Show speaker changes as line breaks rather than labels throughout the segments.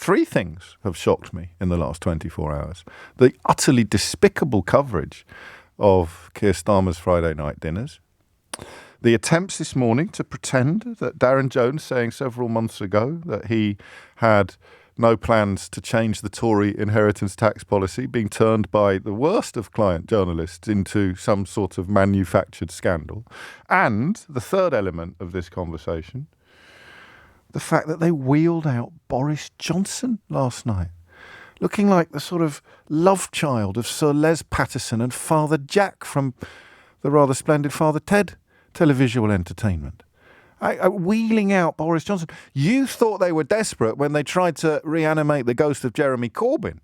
three things have shocked me in the last 24 hours. The utterly despicable coverage of Keir Starmer's Friday night dinners. The attempts this morning to pretend that Darren Jones saying several months ago that he had no plans to change the Tory inheritance tax policy being turned by the worst of client journalists into some sort of manufactured scandal. And the third element of this conversation, the fact that they wheeled out Boris Johnson last night, looking like the sort of love child of Sir Les Patterson and Father Jack from the rather splendid Father Ted televisual entertainment. Wheeling out Boris Johnson. You thought they were desperate when they tried to reanimate the ghost of Jeremy Corbyn.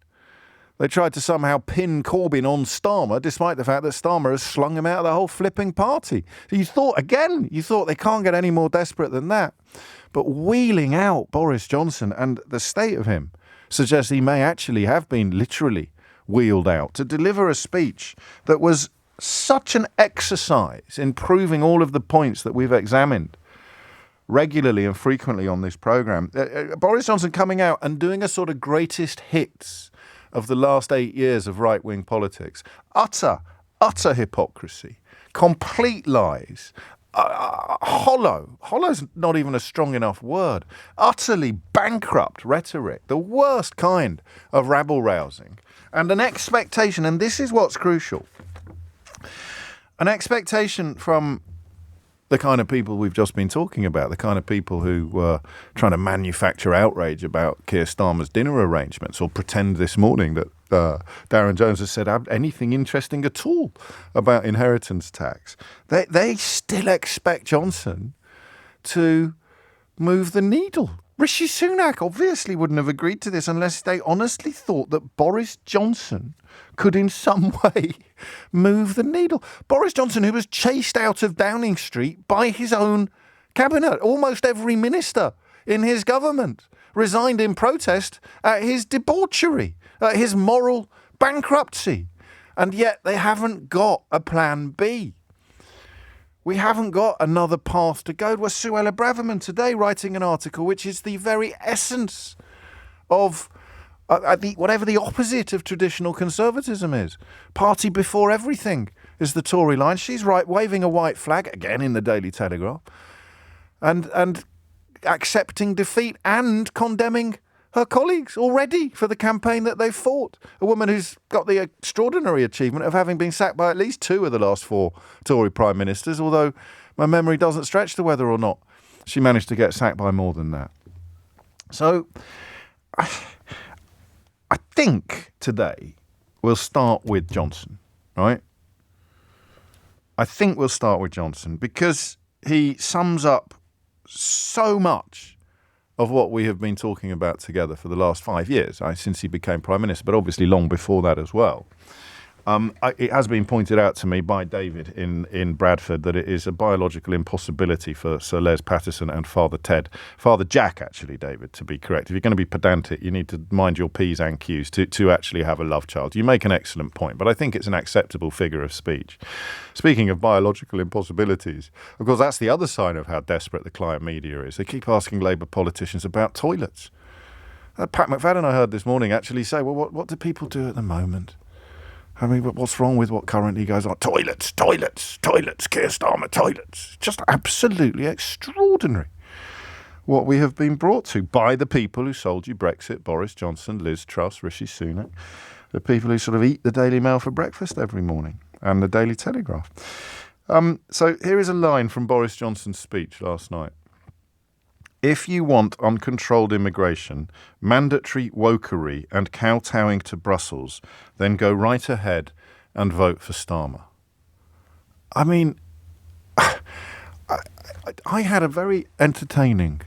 They tried to somehow pin Corbyn on Starmer, despite the fact that Starmer has slung him out of the whole flipping party. So you thought they can't get any more desperate than that. But wheeling out Boris Johnson, and the state of him suggests he may actually have been literally wheeled out to deliver a speech that was such an exercise in proving all of the points that we've examined regularly and frequently on this programme. Boris Johnson coming out and doing a sort of greatest hits of the last 8 years of right-wing politics. Utter hypocrisy, complete lies, hollow's not even a strong enough word, utterly bankrupt rhetoric, the worst kind of rabble-rousing, and an expectation, and this is what's crucial, an expectation from the kind of people we've just been talking about, the kind of people who were trying to manufacture outrage about Keir Starmer's dinner arrangements or pretend this morning that Darren Jones has said anything interesting at all about inheritance tax. They still expect Johnson to move the needle. Rishi Sunak obviously wouldn't have agreed to this unless they honestly thought that Boris Johnson could in some way move the needle. Boris Johnson, who was chased out of Downing Street by his own cabinet, almost every minister in his government resigned in protest at his debauchery, at his moral bankruptcy. And yet they haven't got a plan B. We haven't got another path to go. Was Suella Braverman today writing an article which is the very essence of whatever the opposite of traditional conservatism is. Party before everything is the Tory line. She's right, waving a white flag, again in the Daily Telegraph, and accepting defeat and condemning her colleagues already for the campaign that they've fought. A woman who's got the extraordinary achievement of having been sacked by at least 2 of the last 4 Tory prime ministers, although my memory doesn't stretch to whether or not she managed to get sacked by more than that. So I think today we'll start with Johnson, right? I think we'll start with Johnson because he sums up so much of what we have been talking about together for the last 5 years, since he became Prime Minister, but obviously long before that as well. It has been pointed out to me by David in Bradford that it is a biological impossibility for Sir Les Patterson and Father Jack, actually, David, to be correct. If you're going to be pedantic, you need to mind your P's and Q's to actually have a love child. You make an excellent point, but I think it's an acceptable figure of speech. Speaking of biological impossibilities, of course, that's the other sign of how desperate the client media is. They keep asking Labour politicians about toilets. Pat McFadden, I heard this morning, actually say, well, what do people do at the moment? I mean, what's wrong with what currently goes on? Toilets, Keir Starmer, toilets. Just absolutely extraordinary what we have been brought to by the people who sold you Brexit, Boris Johnson, Liz Truss, Rishi Sunak, the people who sort of eat the Daily Mail for breakfast every morning and the Daily Telegraph. So here is a line from Boris Johnson's speech last night. If you want uncontrolled immigration, mandatory wokery and kowtowing to Brussels, then go right ahead and vote for Starmer. I mean, I had a very entertaining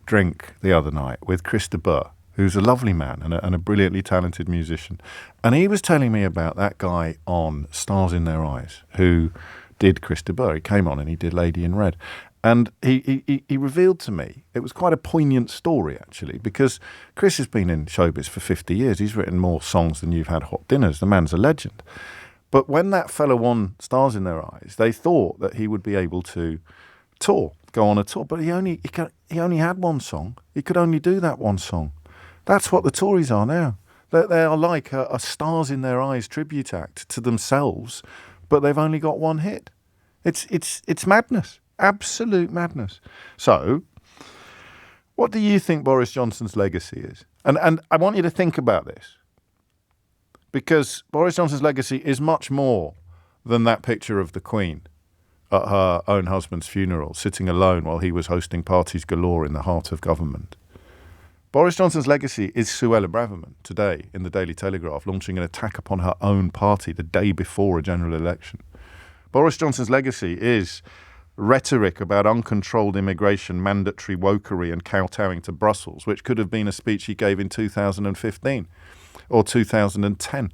drink the other night with Chris de Burgh, who's a lovely man and a brilliantly talented musician. And he was telling me about that guy on Stars in Their Eyes who did Chris de Burgh. He came on and he did Lady in Red. And he revealed to me, it was quite a poignant story, actually, because Chris has been in showbiz for 50 years. He's written more songs than You've Had Hot Dinners. The man's a legend. But when that fellow won Stars in Their Eyes, they thought that he would be able to go on a tour. But he only had one song. He could only do that one song. That's what the Tories are now. They are like a stars in their eyes tribute act to themselves, but they've only got one hit. It's madness, absolute madness. So, what do you think Boris Johnson's legacy is? And I want you to think about this, because Boris Johnson's legacy is much more than that picture of the Queen at her own husband's funeral, sitting alone while he was hosting parties galore in the heart of government. Boris Johnson's legacy is Suella Braverman today in the Daily Telegraph launching an attack upon her own party the day before a general election. Boris Johnson's legacy is rhetoric about uncontrolled immigration, mandatory wokery and kowtowing to Brussels, which could have been a speech he gave in 2015 or 2010.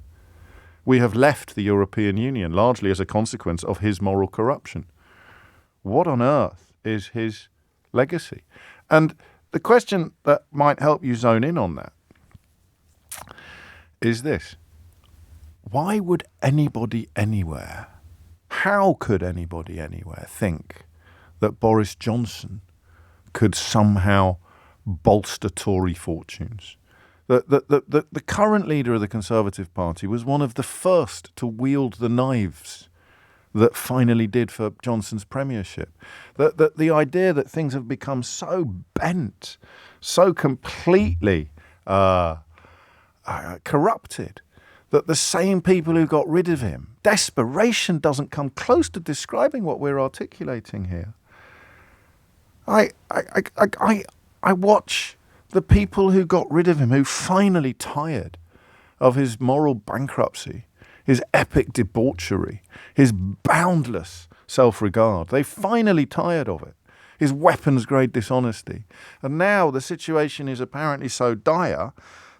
We have left the European Union largely as a consequence of his moral corruption. What on earth is his legacy? And the question that might help you zone in on that is this. Why would anybody anywhere, how could anybody anywhere think that Boris Johnson could somehow bolster Tory fortunes? The current leader of the Conservative Party was one of the first to wield the knives that finally did for Johnson's premiership. The idea that things have become so bent, so completely corrupted, that the same people who got rid of him, desperation doesn't come close to describing what we're articulating here. I watch the people who got rid of him, who finally tired of his moral bankruptcy, his epic debauchery, his boundless self-regard. They finally tired of it. His weapons-grade dishonesty. And now the situation is apparently so dire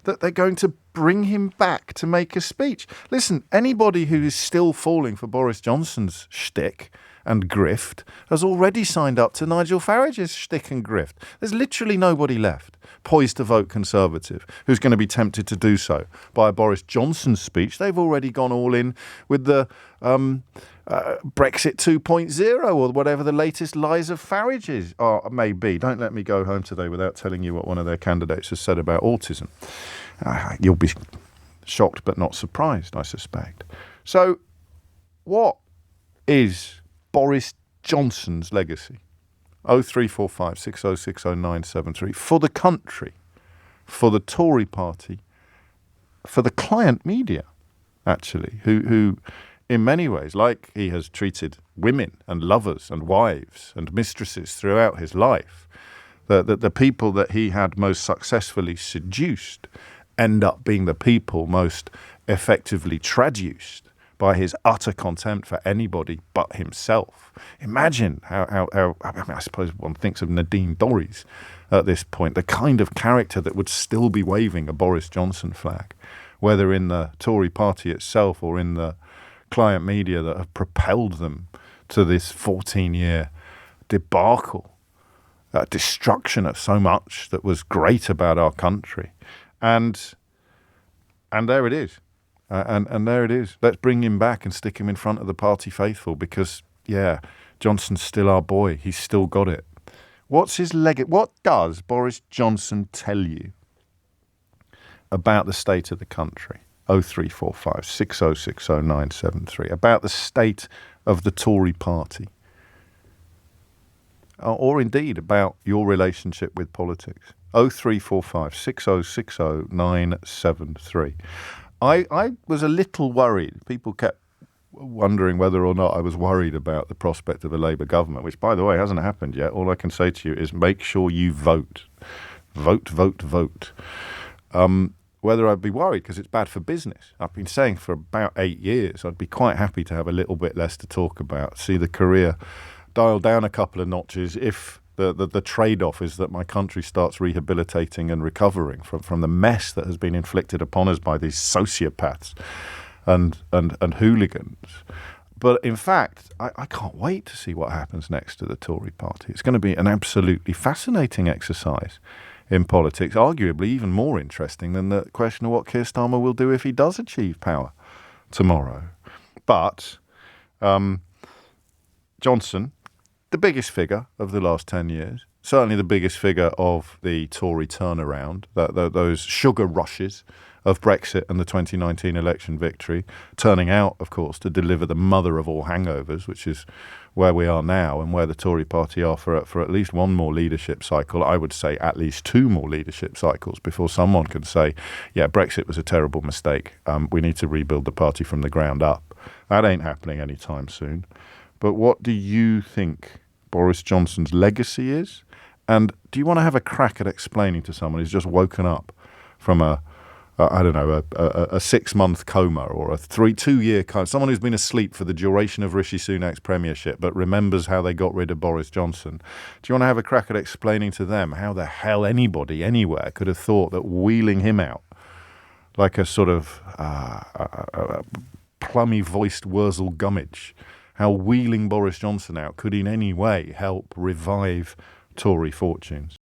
that they're going to bring him back to make a speech. Listen, anybody who is still falling for Boris Johnson's shtick and grift has already signed up to Nigel Farage's shtick and grift. There's literally nobody left poised to vote Conservative who's going to be tempted to do so by a Boris Johnson speech. They've already gone all in with the Brexit 2.0 or whatever the latest lies of Farage's may be. Don't let me go home today without telling you what one of their candidates has said about autism. You'll be shocked but not surprised, I suspect. So what is Boris Johnson's legacy? 0345 6060 973 for the country, for the Tory Party, for the client media, actually, who in many ways, like he has treated women and lovers and wives and mistresses throughout his life, the people that he had most successfully seduced end up being the people most effectively traduced by his utter contempt for anybody but himself. Imagine how I suppose one thinks of Nadine Dorries at this point, the kind of character that would still be waving a Boris Johnson flag, whether in the Tory Party itself or in the client media that have propelled them to this 14-year debacle, destruction of so much that was great about our country. And there it is. And there it is. Let's bring him back and stick him in front of the party faithful because, yeah, Johnson's still our boy. He's still got it. What's his legacy? What does Boris Johnson tell you about the state of the country? 0345 6060 973. About the state of the Tory Party. Or indeed about your relationship with politics. 0345 6060 973. I was a little worried. People kept wondering whether or not I was worried about the prospect of a Labour government, which, by the way, hasn't happened yet. All I can say to you is make sure you vote. Vote, vote, vote. Whether I'd be worried because it's bad for business. I've been saying for about 8 years I'd be quite happy to have a little bit less to talk about, see the career dial down a couple of notches if the trade-off is that my country starts rehabilitating and recovering from the mess that has been inflicted upon us by these sociopaths and hooligans. But in fact, I can't wait to see what happens next to the Tory Party. It's going to be an absolutely fascinating exercise in politics, arguably even more interesting than the question of what Keir Starmer will do if he does achieve power tomorrow. But Johnson, the biggest figure of the last 10 years, certainly the biggest figure of the Tory turnaround, those sugar rushes of Brexit and the 2019 election victory, turning out, of course, to deliver the mother of all hangovers, which is where we are now and where the Tory party are for at least one more leadership cycle. I would say at least two more leadership cycles before someone can say, yeah, Brexit was a terrible mistake. We need to rebuild the party from the ground up. That ain't happening anytime soon. But what do you think Boris Johnson's legacy is? And do you want to have a crack at explaining to someone who's just woken up from a 6-month coma or a 2-year coma, someone who's been asleep for the duration of Rishi Sunak's premiership but remembers how they got rid of Boris Johnson? Do you want to have a crack at explaining to them how the hell anybody anywhere could have thought that wheeling him out like a sort of plummy-voiced Wurzel Gummidge, how wheeling Boris Johnson out could in any way help revive Tory fortunes?